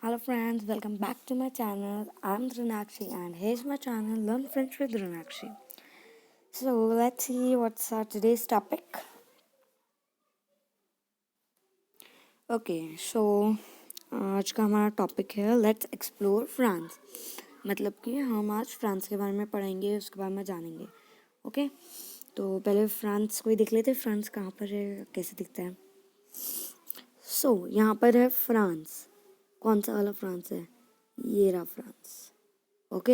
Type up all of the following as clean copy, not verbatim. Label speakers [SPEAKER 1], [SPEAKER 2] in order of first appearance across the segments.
[SPEAKER 1] Hello friends, welcome back to my channel. I'm Dranakshi and here's my channel Learn French with Dranakshi. So let's see what's our today's topic. So आज का हमारा topic है let's explore France. मतलब कि हम आज France के बारे में पढ़ेंगे, उसके बारे में जानेंगे. ओके तो पहले फ्रांस को ही देख लेते हैं. फ्रांस कहाँ पर है, कैसे दिखता है. यहाँ पर है फ्रांस. कौन सा वाला फ्रांस है? ये रहा फ्रांस. ओके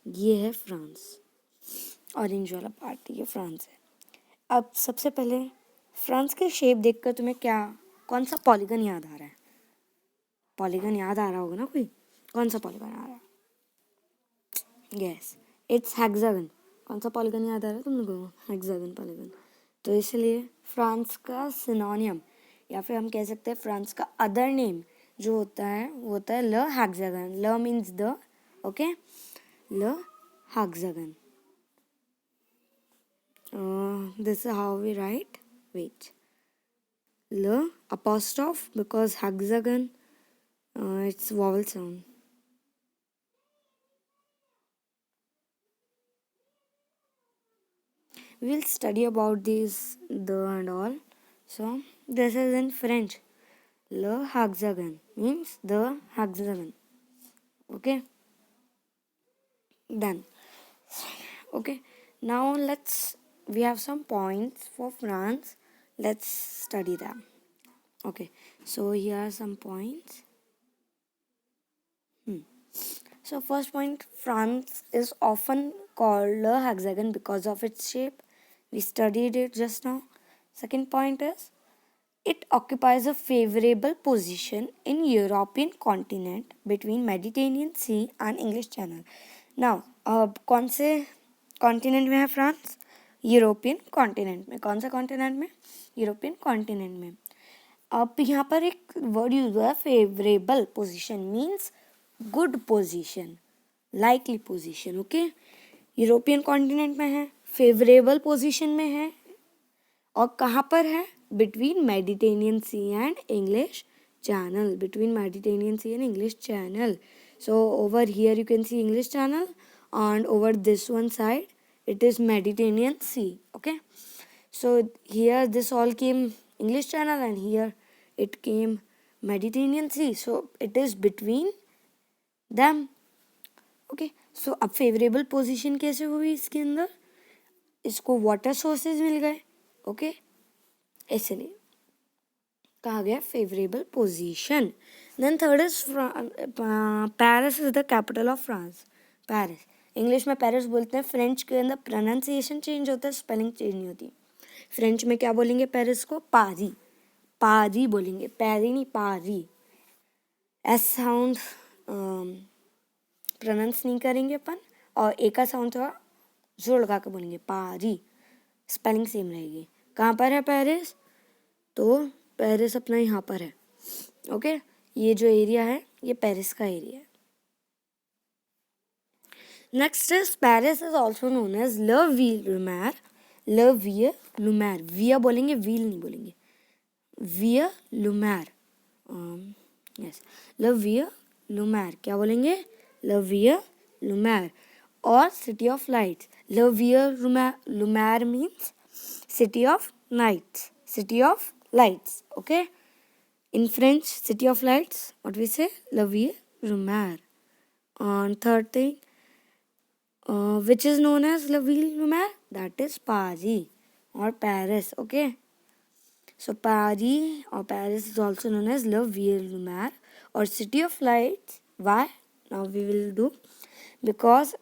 [SPEAKER 1] ये है फ्रांस. ऑरेंज वाला पार्ट ये फ्रांस है. अब सबसे पहले फ्रांस के शेप देखकर तुम्हें कौन सा पॉलीगन याद आ रहा है? पॉलीगन याद आ रहा होगा ना कोई. कौन सा पॉलीगन आ रहा है? Yes, it's hexagon. कौन सा पॉलीगन याद आ रहा है तुम लोगों को? Hexagon polygon. तो इसलिए फ्रांस का सिनोनियम या फिर हम कह सकते हैं फ्रांस का अदर नेम जो होता है वो होता है ल हेक्सागन. ल मीन्स द. ओके ल hexagon. This is how we write. Wait. L apostrophe because hexagon, it's vowel sound. We'll study about these the and all. So this is in French. Le hexagon means the hexagon. Okay. Done. Okay. Now we have some points for France. Let's study them. Okay. So here are some points. So first point, France is often called a hexagon because of its shape. We studied it just now. Second point is it occupies a favorable position in European continent between Mediterranean Sea and English Channel. Now, कौन से continent में है France? European continent में. कौन सा continent में? European continent में. अब यहाँ पर एक वर्ड यूज हुआ है favourable position. Means good position, likely position. Okay European continent में है, फेवरेबल पोजीशन में है और कहाँ पर है? Between Mediterranean sea and English channel. Between Mediterranean sea and English channel. So over here you can see English Channel and over this one side it is Mediterranean Sea. Okay, so here this all came English Channel and here it came Mediterranean Sea. So it is between them. Okay, so अब favorable position कैसे हुई इसके अंदर? इसको water sources मिल गए. Okay, इसलिए कहा गया favourable position. Then third is Paris is the capital of France. Paris English में पेरिस बोलते हैं. फ्रेंच के अंदर प्रोनाउंसिएशन चेंज होता है, स्पेलिंग चेंज नहीं होती. फ्रेंच में क्या बोलेंगे पेरिस को? पारी. पारी बोलेंगे, पैरी नहीं पारी. एस साउंड प्रोनाउंस नहीं करेंगे अपन और ए का साउंड थोड़ा जोर लगा के बोलेंगे पारी. स्पेलिंग सेम रहेगी. कहाँ पर है पेरिस? तो पेरिस अपना यहाँ पर है. ओके ये जो एरिया है ये पेरिस का एरिया है. Next is Paris is also known as la ville lumiere. La विय लुमैर. विया बोलेंगे, व्हील नहीं बोलेंगे. विय लुमैर. यस ल विय लुमैर. क्या बोलेंगे? ल विय लुमैर. और सिटी ऑफ लाइट्स. ल विय लुमैर means city of nights, city of lights. Okay, in French city of lights what we say? La Ville Lumière. And third thing which is known as La Ville Lumière, that is Paris or Paris. Okay, so Paris or Paris is also known as La Ville Lumière or city of lights. Why? Now we will do because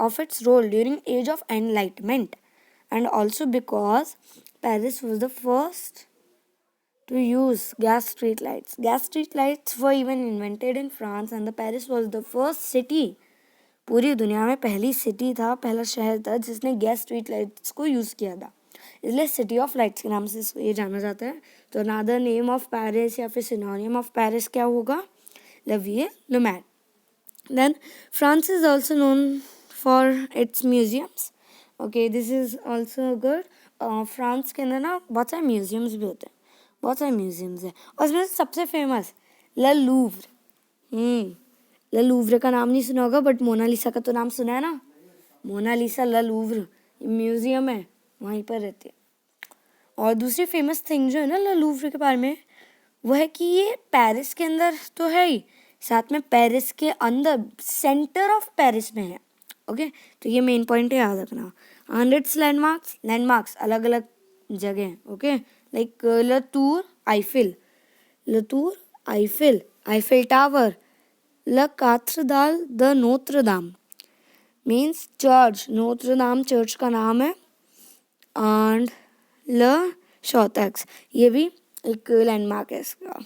[SPEAKER 1] of its role during age of enlightenment and also because Paris was the first to use gas street lights. Gas street lights were even invented in France and the Paris was the first city. पूरी दुनिया में पहली city था, पहला शहर था जिसने gas street lights को यूज़ किया था. इसलिए सिटी ऑफ लाइट्स के नाम से इसको ये जाना जाता है. तो अनदर नेम ऑफ पेरिस या फिर सिनोनियम ऑफ पेरिस क्या होगा? La Ville Lumière. Then France is also known for its museums. Okay, this is also good. France के अंदर ना बहुत सारे म्यूजियम्स भी होते हैं. बहुत सारे म्यूजियम्स हैं और इसमें सबसे फेमस ला लूव्र। ला लूव्र का नाम नहीं सुना होगा बट मोनालिसा का तो नाम सुना है ना। मोनालिसा ला लूव्र म्यूजियम है, वहीं पर रहती है। और दूसरी फेमस थिंग जो है ना ला लूव्र के बारे में, वो है कि ये पेरिस के अंदर तो है ही, साथ में पेरिस के अंदर सेंटर ऑफ पेरिस में है। ओके, तो ये मेन पॉइंट है, याद रखना। एंड इट्स लैंडमार्क्स अलग अलग जगह हैं। ओके, लाइक लतूर आईफिल, आईफिल टावर, ल काथ्रदाल द नोत्र दाम मीन्स चर्च, नोत्र दाम चर्च का नाम है। एंड ल शॉटैक्स, ये भी एक लैंडमार्क है इसका।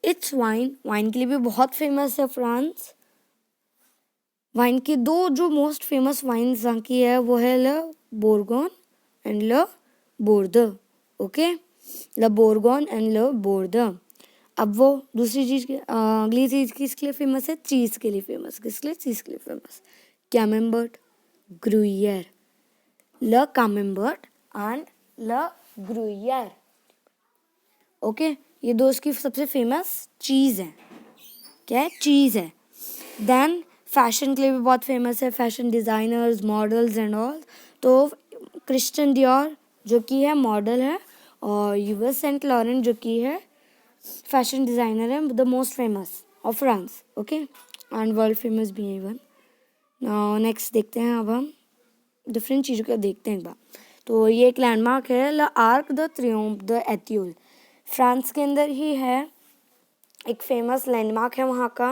[SPEAKER 1] इट्स वाइन के लिए भी बहुत फेमस है फ्रांस। वाइन की दो जो मोस्ट फेमस वाइन्स यहाँ की है वो है ल बोर्गोन एंड ल बोर्द। ओके, ल बोर्गोन एंड ल बोर्द। अब वो दूसरी चीज अगली चीज किसके लिए फेमस है? चीज के लिए फेमस। किसके लिए? चीज के लिए फेमस। कैमेम्बर्ट, ग्रुइयर, ल कैमेम्बर्ट एंड ल ग्रुइयर। ओके, ये दो इसकी सबसे फेमस चीज है। क्या है? चीज है। देन फैशन के लिए भी बहुत फेमस है, fashion designers, models and all. तो क्रिस्टियन डियोर जो कि है मॉडल है, और यूएस सेंट लॉरेंट जो कि है फैशन डिजाइनर है, the most famous of France. Okay, and world famous भी है इवन। नेक्स्ट देखते हैं, अब हम डिफरेंट चीज़ों को देखते हैं एक बार। तो ये एक लैंडमार्क है, ल आर्क द ट्रियोम्फ द एथ्यूल, फ्रांस के अंदर ही है, एक फेमस लैंडमार्क है वहाँ का।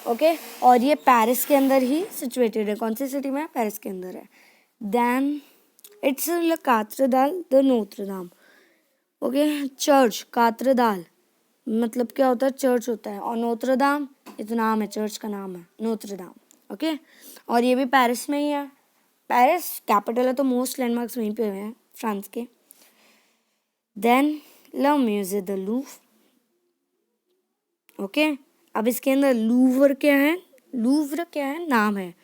[SPEAKER 1] ओके, और ये पेरिस के अंदर ही सिचुएटेड है। कौन सी सिटी में है? पेरिस के अंदर है। देन इट्स ल काथ्रदाल द नोत्र दाम। ओके, चर्च काथ्रदाल मतलब क्या होता है? चर्च होता है। और नोत्र दाम ये तो नाम है, चर्च का नाम है नोत्र दाम। ओके, और ये भी पेरिस में ही है। पेरिस कैपिटल है तो मोस्ट लैंडमार्क्स वहीं पे हुए हैं फ्रांस के। देन ल म्यूजियम द लूव्र। ओके, अब इसके अंदर लूवर क्या है? लूव्र क्या है? नाम है।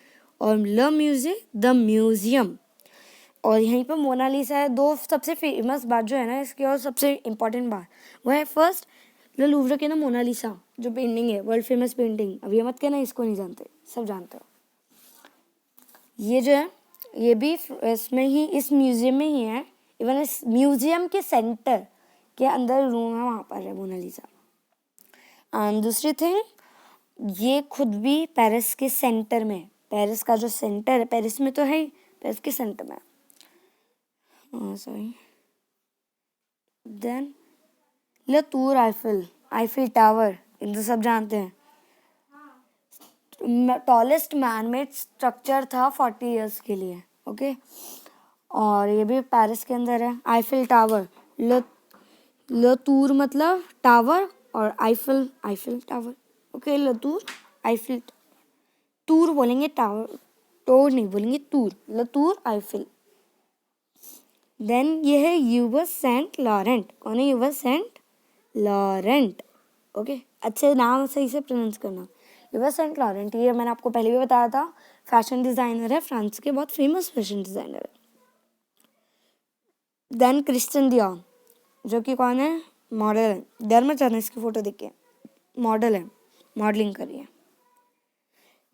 [SPEAKER 1] और ल म्यूजियम द म्यूजियम। और यहीं पर मोनालिसा है। दो सबसे फेमस बात जो है ना इसकी, और सबसे इम्पोर्टेंट बात वो है, फर्स्ट ल लूव्र के ना मोनालिसा जो पेंटिंग है, वर्ल्ड फेमस पेंटिंग। अब ये मत कहना इसको नहीं जानते, सब जानते हो। ये जो है ये भी इसमें ही, इस म्यूजियम में ही है। इवन इस म्यूजियम के सेंटर के अंदर रूम है, वहाँ पर है मोनालिसा। एंड दूसरी थिंग, ये खुद भी पेरिस के सेंटर में, पेरिस का जो सेंटर है, पेरिस में तो है ही, पेरिस के सेंटर में। सॉरी। देन ल टूर आईफिल टावर, इन तो सब जानते हैं। टॉलेस्ट मैनमेड स्ट्रक्चर था 40 इयर्स के लिए। ओके, और ये भी पेरिस के अंदर है। आईफिल टावर, ल टूर मतलब टावर, और आईफिल टावर। ओके, लतूर आईफिल, टूर बोलेंगे, टावर टोर नहीं बोलेंगे, टूर, लतूर आईफिल। देन ये है यूएस सेंट लॉरेंट। कौन है? US Saint Laurent. ओके, अच्छे नाम सही से प्रोनाउंस करना। यूएस सेंट लॉरेंट, ये मैंने आपको पहले भी बताया था, फैशन डिजाइनर है, फ्रांस के बहुत फेमस फैशन डिजाइनर है। देन क्रिस्टियन डियोर जो कि कौन है? मॉडल है। डर मत जाना इसकी फोटो देख के, मॉडल है, मॉडलिंग कर रही है।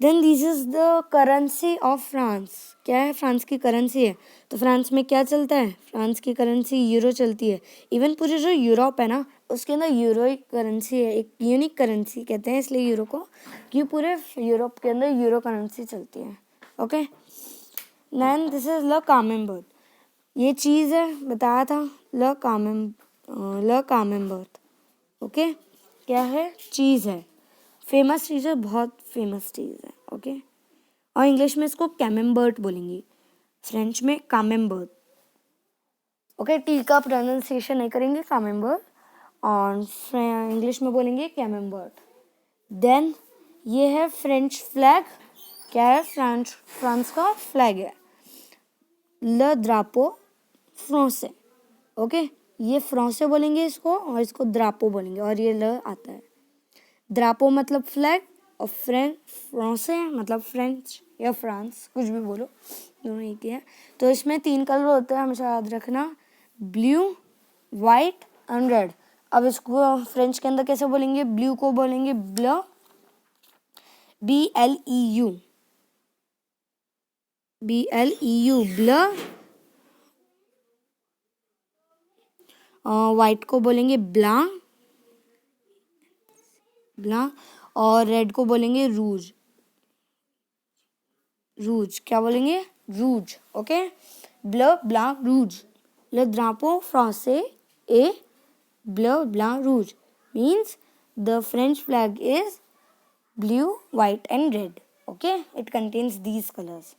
[SPEAKER 1] Then this is the currency of France. क्या है? फ्रांस की करेंसी है। तो फ्रांस में क्या चलता है? फ्रांस की करेंसी यूरो चलती है। इवन पूरे जो यूरोप है ना, उसके अंदर यूरो ही करेंसी है, एक यूनिक करेंसी कहते हैं इसलिए यूरो को, कि पूरे यूरोप के अंदर यूरो करेंसी चलती है। ओके, देन दिस इज ल कामेम्बर्ट। ये चीज़ है, बताया था, ल कामेम्बर्ट। ओके, क्या है? चीज़ है, फेमस चीज़ है, बहुत फेमस चीज़ है। ओके, और इंग्लिश में इसको कैमेम्बर्ट बोलेंगे, फ्रेंच में कामेम्बर्ट। ओके, टी का प्रोनाउंसिएशन नहीं करेंगे, कामेम्बर्ट, और इंग्लिश में बोलेंगे कैमेम्बर्ट। देन ये है फ्रेंच फ्लैग। क्या है? फ्रांस का फ्लैग है, ल द्रापो फ्रांसे। ओके, ये फ्रांसे बोलेंगे इसको, और इसको द्रापो बोलेंगे, और ये ल आता है। द्रापो मतलब फ्लैग, और फ्रांसे मतलब फ्रेंच या फ्रांस, कुछ भी बोलो, दोनों एक ही है। तो इसमें 3 कलर होते हैं, हमेशा याद रखना, ब्लू, वाइट एंड रेड। अब इसको फ्रेंच के अंदर कैसे बोलेंगे? ब्लू को बोलेंगे blue, BLEU, BLEU blue. White को बोलेंगे ब्लां, ब्लां। और रेड को बोलेंगे रूज, रूज। क्या बोलेंगे? रूज। Okay, blue ब्लां ROUGE. Le drapeau français est bleu blanc rouge, means the French flag is blue, white and red. Okay, it contains these colors.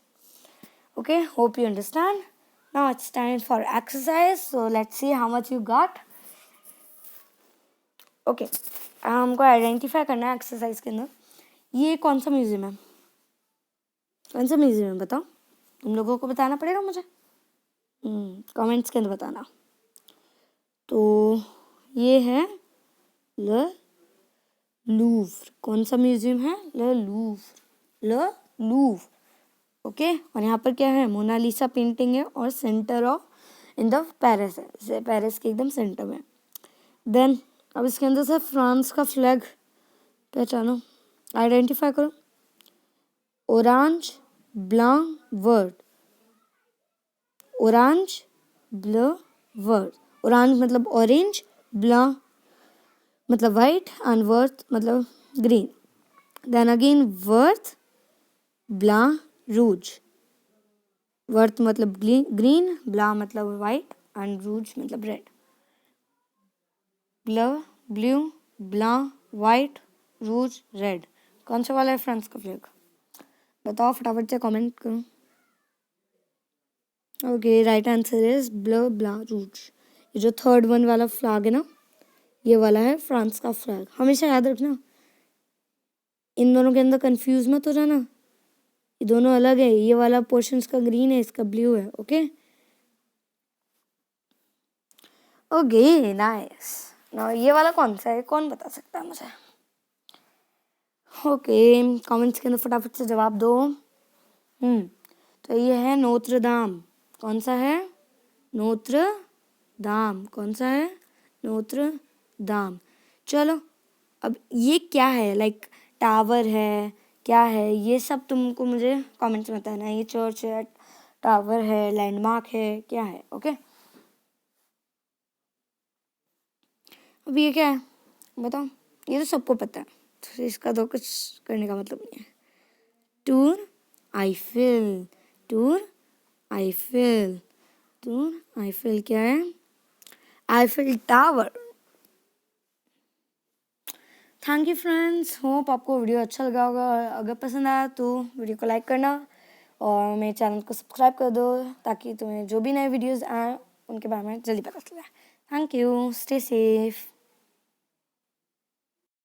[SPEAKER 1] Okay, hope you understand. Now it's time for exercise, so let's see how much you got. Okay, हमको identify करना है exercise के अंदर ये कौन सा museum है, कौन सा म्यूजियम है बताओ, तुम लोगों को बताना पड़ेगा मुझे, कमेंट्स के अंदर बताना। तो ये है ल लूव्र। कौन सा म्यूजियम है? ल लूव्र। ओके, और यहाँ पर क्या है? मोनालिसा पेंटिंग है और centre of in the Paris है, पेरिस के एकदम सेंटर में। देन अब इसके अंदर से फ्रांस का फ्लैग पहचानो, आइडेंटिफाई करो। ऑरेंज ब्लां वर्ड, ऑरेंज ब्लू वर्ड। ऑरेंज मतलब ऑरेंज, ब्लां मतलब वाइट एंड वर्थ मतलब ग्रीन। देन अगेन वर्थ ब्लां रूज, वर्थ मतलब ग्रीन, ब्ला मतलब वाइट एंड रूज मतलब रेड। ब्लू ब्ला वाइट रूज रेड। कौन सा वाला है फ्रांस का फ्लैग? बताओ फटाफट से कमेंट करो। ओके, राइट आंसर इज ब्लू ब्ला रूज। ये जो थर्ड वन वाला फ्लैग है ना, ये वाला है फ्रांस का फ्लैग। हमेशा याद रखना, इन दोनों के अंदर कंफ्यूज मत हो जाना, ये दोनों अलग है। ये वाला पोर्शन इसका ग्रीन है, इसका ब्लू है। Okay okay nice. ना ये वाला कौन सा है, कौन बता सकता है मुझे? ओके, कमेंट्स के अंदर फटाफट से जवाब दो। तो ये है नोत्र दाम। कौन सा है? नोत्र दाम। कौन सा है? नोत्र दाम। चलो, अब ये क्या है? लाइक टावर है, क्या है ये सब तुमको मुझे कमेंट्स में बताना है। ये चर्च है, टावर है, लैंडमार्क है, क्या है? ओके, अब ये क्या है बताओ? ये तो सबको पता है, तो इसका तो कुछ करने का मतलब नहीं है। Tour Eiffel, tour Eiffel, tour Eiffel क्या है? Eiffel tower. Thank you friends, hope आपको वीडियो अच्छा लगा होगा। अगर पसंद आया तो वीडियो को लाइक करना और मेरे चैनल को सब्सक्राइब कर दो, ताकि तुम्हें जो भी नए वीडियोस आए उनके बारे में जल्दी पता चले। Thank you, stay safe.